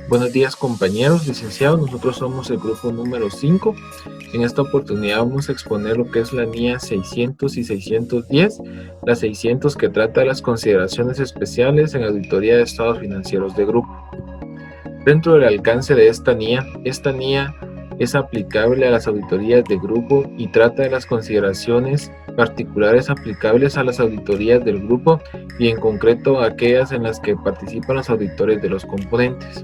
Buenos días compañeros, licenciados, nosotros somos el grupo número 5. En esta oportunidad vamos a exponer lo que es la NIA 600 y 610, la 600 que trata de las consideraciones especiales en auditoría de estados financieros de grupo. Dentro del alcance de esta NIA es aplicable a las auditorías de grupo y trata de las consideraciones particulares aplicables a las auditorías del grupo y en concreto aquellas en las que participan los auditores de los componentes.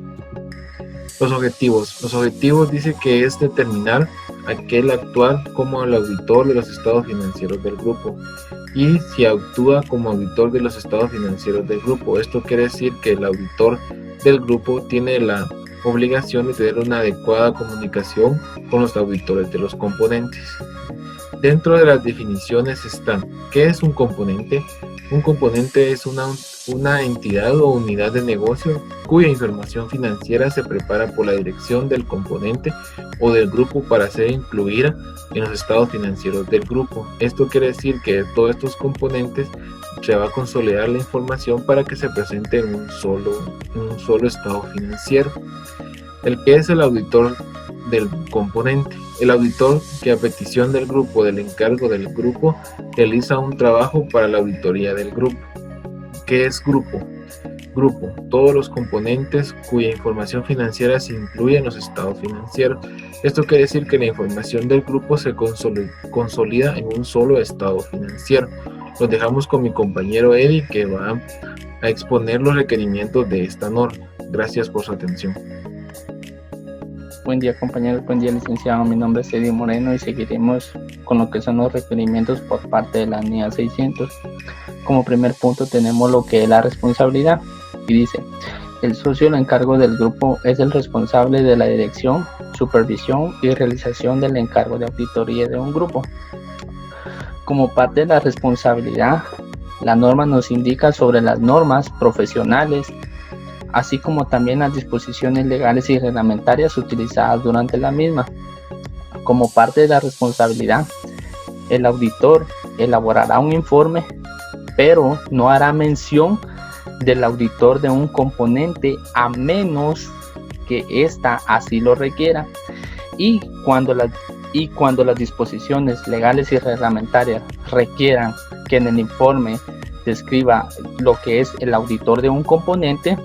Los objetivos dice que es determinar aquel actuar como el auditor de los estados financieros del grupo y si actúa como auditor de los estados financieros del grupo. Esto quiere decir que el auditor del grupo tiene la obligación de tener una adecuada comunicación con los auditores de los componentes. Dentro de las definiciones están: ¿qué es un componente? Un componente es una entidad o unidad de negocio cuya información financiera se prepara por la dirección del componente o del grupo para ser incluida en los estados financieros del grupo. Esto quiere decir que de todos estos componentes se va a consolidar la información para que se presente en un solo estado financiero. El que es el auditor del componente. El auditor que a petición del grupo, del encargo del grupo, realiza un trabajo para la auditoría del grupo. ¿Qué es grupo? Grupo, todos los componentes cuya información financiera se incluye en los estados financieros. Esto quiere decir que la información del grupo se consolida en un solo estado financiero. Los dejamos con mi compañero Eddie, que va a exponer los requerimientos de esta norma. Gracias por su atención. Buen día compañeros, buen día licenciado, mi nombre es Eddie Moreno y seguiremos con lo que son los requerimientos por parte de la NIA 600. Como primer punto tenemos lo que es la responsabilidad y dice: el socio o encargo del grupo es el responsable de la dirección, supervisión y realización del encargo de auditoría de un grupo. Como parte de la responsabilidad, la norma nos indica sobre las normas profesionales, así como también las disposiciones legales y reglamentarias utilizadas durante la misma. Como parte de la responsabilidad, el auditor elaborará un informe, pero no hará mención del auditor de un componente a menos que ésta así lo requiera. Y cuando las disposiciones legales y reglamentarias requieran que en el informe describa lo que es el auditor de un componente,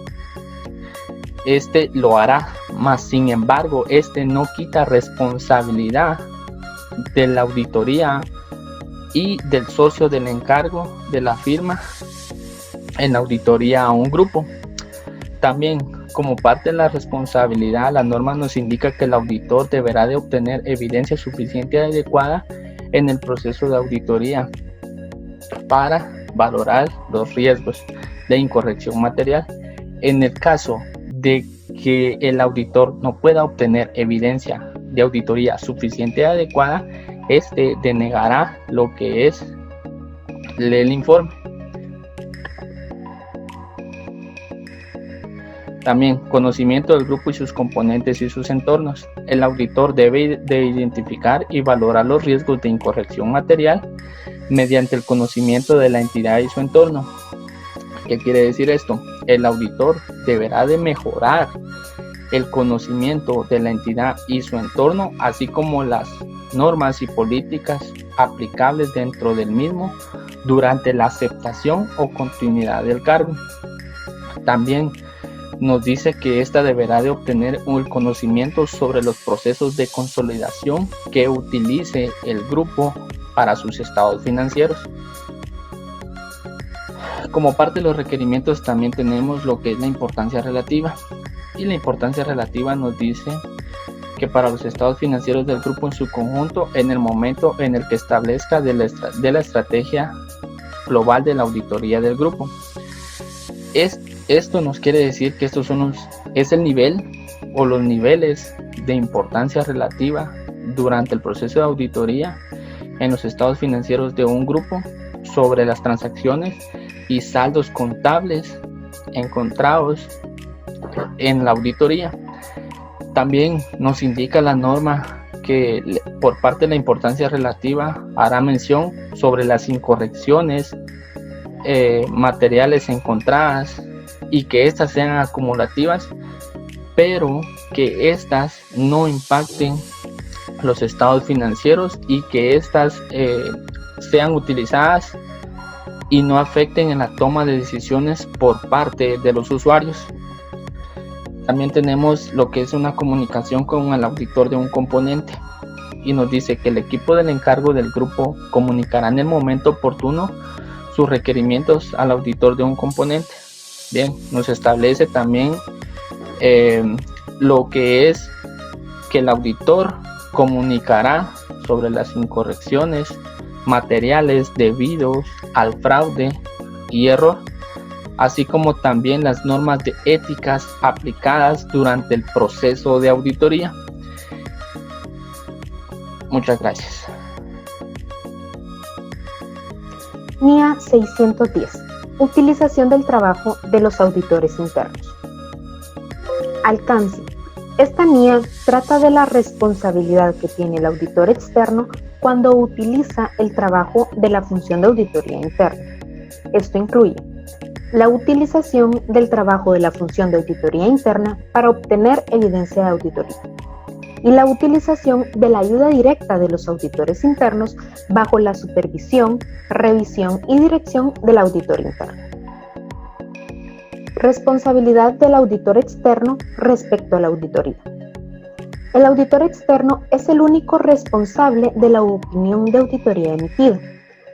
este lo hará, mas sin embargo este no quita responsabilidad de la auditoría y del socio del encargo de la firma en auditoría a un grupo. También, como parte de la responsabilidad, la norma nos indica que el auditor deberá de obtener evidencia suficiente y adecuada en el proceso de auditoría para valorar los riesgos de incorrección material. En el caso de que el auditor no pueda obtener evidencia de auditoría suficiente y adecuada, este denegará lo que es el informe. También, conocimiento del grupo y sus componentes y sus entornos. El auditor debe de identificar y valorar los riesgos de incorrección material mediante el conocimiento de la entidad y su entorno. ¿Qué quiere decir esto? El auditor deberá de mejorar el conocimiento de la entidad y su entorno, así como las normas y políticas aplicables dentro del mismo durante la aceptación o continuidad del cargo. También nos dice que ésta deberá de obtener el conocimiento sobre los procesos de consolidación que utilice el grupo para sus estados financieros. Como parte de los requerimientos también tenemos lo que es la importancia relativa, y la importancia relativa nos dice que para los estados financieros del grupo en su conjunto, en el momento en el que establezca de la estrategia global de la auditoría del grupo. Esto nos quiere decir que estos es el nivel o los niveles de importancia relativa durante el proceso de auditoría en los estados financieros de un grupo sobre las transacciones y saldos contables encontrados en la auditoría. También nos indica la norma que por parte de la importancia relativa hará mención sobre las incorrecciones materiales encontradas y que éstas sean acumulativas pero que éstas no impacten los estados financieros y que éstas sean utilizadas y no afecten en la toma de decisiones por parte de los usuarios. También tenemos lo que es una comunicación con el auditor de un componente, y nos dice que el equipo del encargo del grupo comunicará en el momento oportuno sus requerimientos al auditor de un componente. Bien, nos establece también lo que es que el auditor comunicará sobre las incorrecciones materiales debidos al fraude y error, así como también las normas de éticas aplicadas durante el proceso de auditoría. Muchas gracias. NIA 610. Utilización del trabajo de los auditores internos. Alcance. Esta NIA trata de la responsabilidad que tiene el auditor externo cuando utiliza el trabajo de la función de auditoría interna. Esto incluye la utilización del trabajo de la función de auditoría interna para obtener evidencia de auditoría y la utilización de la ayuda directa de los auditores internos bajo la supervisión, revisión y dirección del auditor interno. Responsabilidad del auditor externo respecto a la auditoría. El auditor externo es el único responsable de la opinión de auditoría emitida.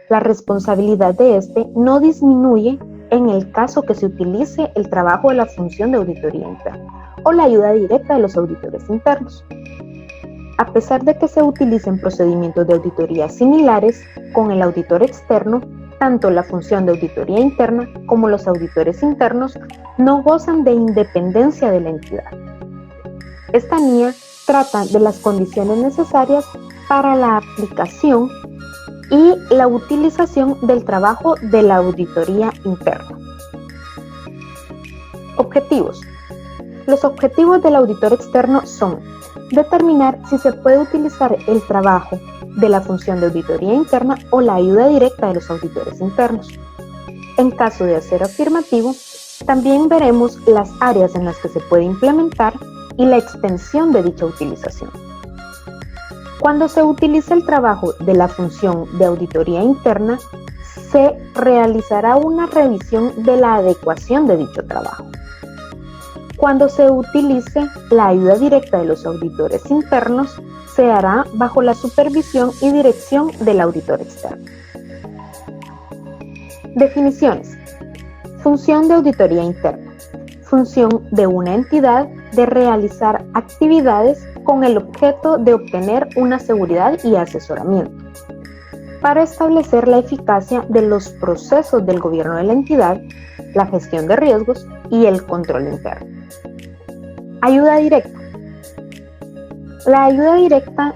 La responsabilidad de este no disminuye en el caso que se utilice el trabajo de la función de auditoría interna o la ayuda directa de los auditores internos. A pesar de que se utilicen procedimientos de auditoría similares con el auditor externo, tanto la función de auditoría interna como los auditores internos no gozan de independencia de la entidad. Esta NIA trata de las condiciones necesarias para la aplicación y la utilización del trabajo de la auditoría interna. Objetivos. Los objetivos del auditor externo son determinar si se puede utilizar el trabajo de la función de auditoría interna o la ayuda directa de los auditores internos. En caso de ser afirmativo, también veremos las áreas en las que se puede implementar y la extensión de dicha utilización. Cuando se utiliza el trabajo de la función de auditoría interna, se realizará una revisión de la adecuación de dicho trabajo. Cuando se utilice la ayuda directa de los auditores internos, se hará bajo la supervisión y dirección del auditor externo. Definiciones. Función de auditoría interna. Función de una entidad de realizar actividades con el objeto de obtener una seguridad y asesoramiento para establecer la eficacia de los procesos del gobierno de la entidad, la gestión de riesgos y el control interno. Ayuda directa. La ayuda directa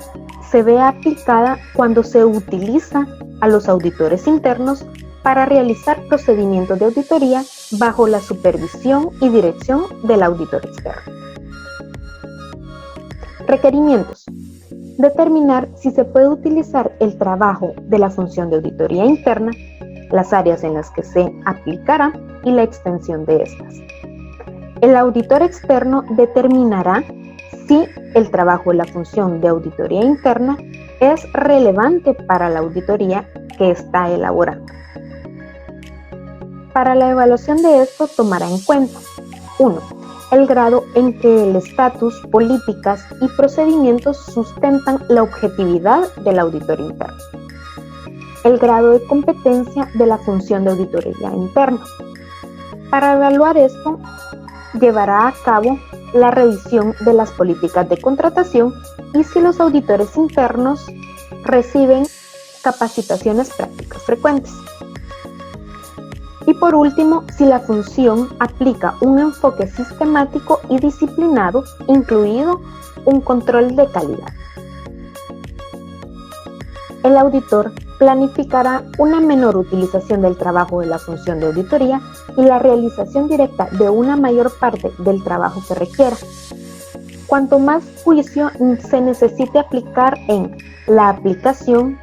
se ve aplicada cuando se utiliza a los auditores internos para realizar procedimientos de auditoría bajo la supervisión y dirección del auditor externo. Requerimientos. Determinar si se puede utilizar el trabajo de la función de auditoría interna, las áreas en las que se aplicará y la extensión de estas. El auditor externo determinará si el trabajo de la función de auditoría interna es relevante para la auditoría que está elaborando. Para la evaluación de esto tomará en cuenta 1. El grado en que el estatus, políticas y procedimientos sustentan la objetividad del auditor interno. El grado de competencia de la función de auditoría interna. Para evaluar esto, llevará a cabo la revisión de las políticas de contratación y si los auditores internos reciben capacitaciones prácticas frecuentes. Y por último, si la función aplica un enfoque sistemático y disciplinado, incluido un control de calidad. El auditor planificará una menor utilización del trabajo de la función de auditoría y la realización directa de una mayor parte del trabajo que requiera. Cuanto más juicio se necesite aplicar en la aplicación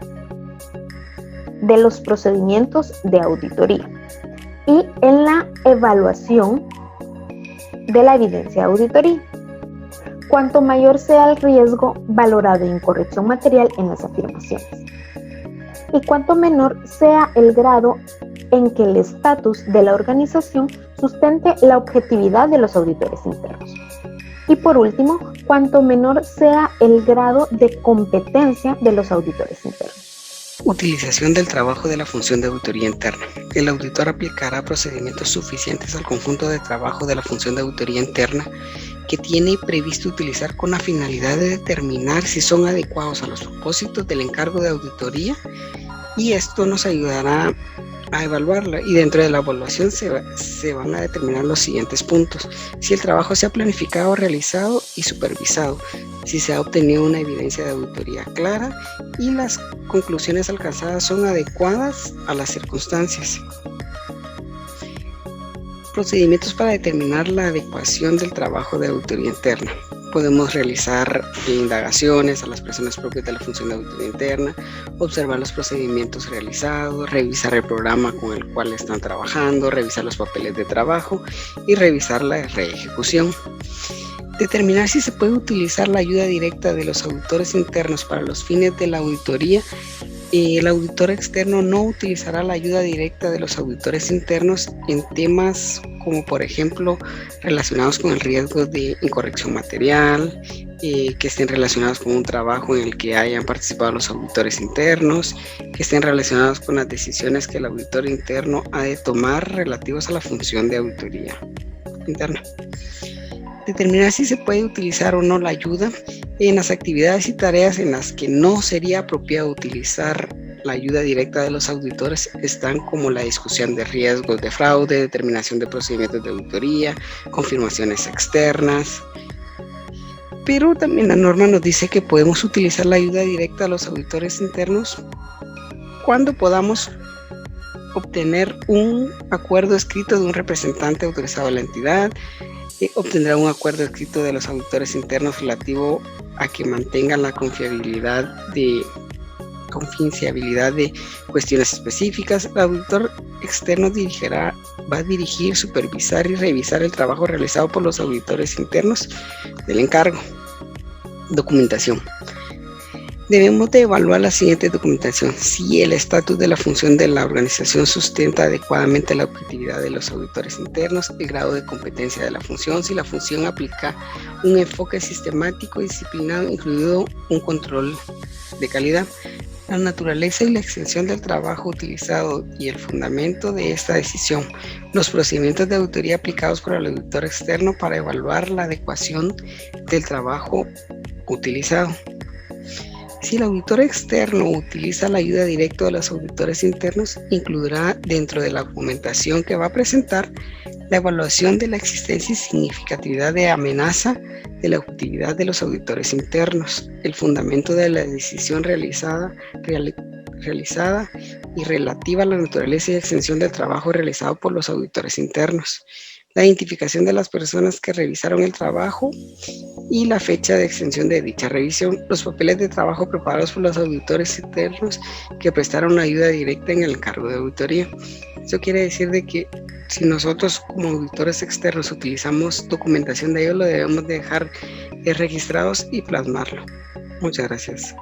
de los procedimientos de auditoría y en la evaluación de la evidencia de auditoría. cuanto mayor sea el riesgo valorado de incorrección material en las afirmaciones, y cuanto menor sea el grado en que el estatus de la organización sustente la objetividad de los auditores internos. Y por último, cuanto menor sea el grado de competencia de los auditores internos. Utilización del trabajo de la función de auditoría interna. El auditor aplicará procedimientos suficientes al conjunto de trabajo de la función de auditoría interna que tiene previsto utilizar con la finalidad de determinar si son adecuados a los propósitos del encargo de auditoría, y esto nos ayudará a evaluarla, y dentro de la evaluación se van a determinar los siguientes puntos: si el trabajo se ha planificado, realizado y supervisado, si se ha obtenido una evidencia de auditoría clara y las conclusiones alcanzadas son adecuadas a las circunstancias. Procedimientos para determinar la adecuación del trabajo de auditoría interna. Podemos realizar indagaciones a las personas propias de la función de auditoría interna, observar los procedimientos realizados, revisar el programa con el cual están trabajando, revisar los papeles de trabajo y revisar la reejecución. Determinar si se puede utilizar la ayuda directa de los auditores internos para los fines de la auditoría. El auditor externo no utilizará la ayuda directa de los auditores internos en temas como, por ejemplo, relacionados con el riesgo de incorrección material, que estén relacionados con un trabajo en el que hayan participado los auditores internos, que estén relacionados con las decisiones que el auditor interno ha de tomar relativos a la función de auditoría interna. Determinar si se puede utilizar o no la ayuda en las actividades y tareas en las que no sería apropiado utilizar la ayuda directa de los auditores están como la discusión de riesgos de fraude, determinación de procedimientos de auditoría, confirmaciones externas. Pero también la norma nos dice que podemos utilizar la ayuda directa de los auditores internos cuando podamos obtener un acuerdo escrito de un representante autorizado de la entidad, obtendrá un acuerdo escrito de los auditores internos relativo a que mantengan la confidencialidad de cuestiones específicas. El auditor externo va a dirigir, supervisar y revisar el trabajo realizado por los auditores internos del encargo. Documentación. Debemos de evaluar la siguiente documentación: si el estatus de la función de la organización sustenta adecuadamente la objetividad de los auditores internos, el grado de competencia de la función, si la función aplica un enfoque sistemático y disciplinado, incluido un control de calidad, la naturaleza y la extensión del trabajo utilizado y el fundamento de esta decisión, los procedimientos de auditoría aplicados por el auditor externo para evaluar la adecuación del trabajo utilizado. Si el auditor externo utiliza la ayuda directa de los auditores internos, incluirá dentro de la documentación que va a presentar la evaluación de la existencia y significatividad de amenaza de la objetividad de los auditores internos, el fundamento de la decisión realizada y relativa a la naturaleza y extensión del trabajo realizado por los auditores internos, la identificación de las personas que revisaron el trabajo y la fecha de extensión de dicha revisión, los papeles de trabajo preparados por los auditores internos que prestaron ayuda directa en el encargo de auditoría. Eso quiere decir de que si nosotros como auditores externos utilizamos documentación de ello, lo debemos dejar registrados y plasmarlo. Muchas gracias.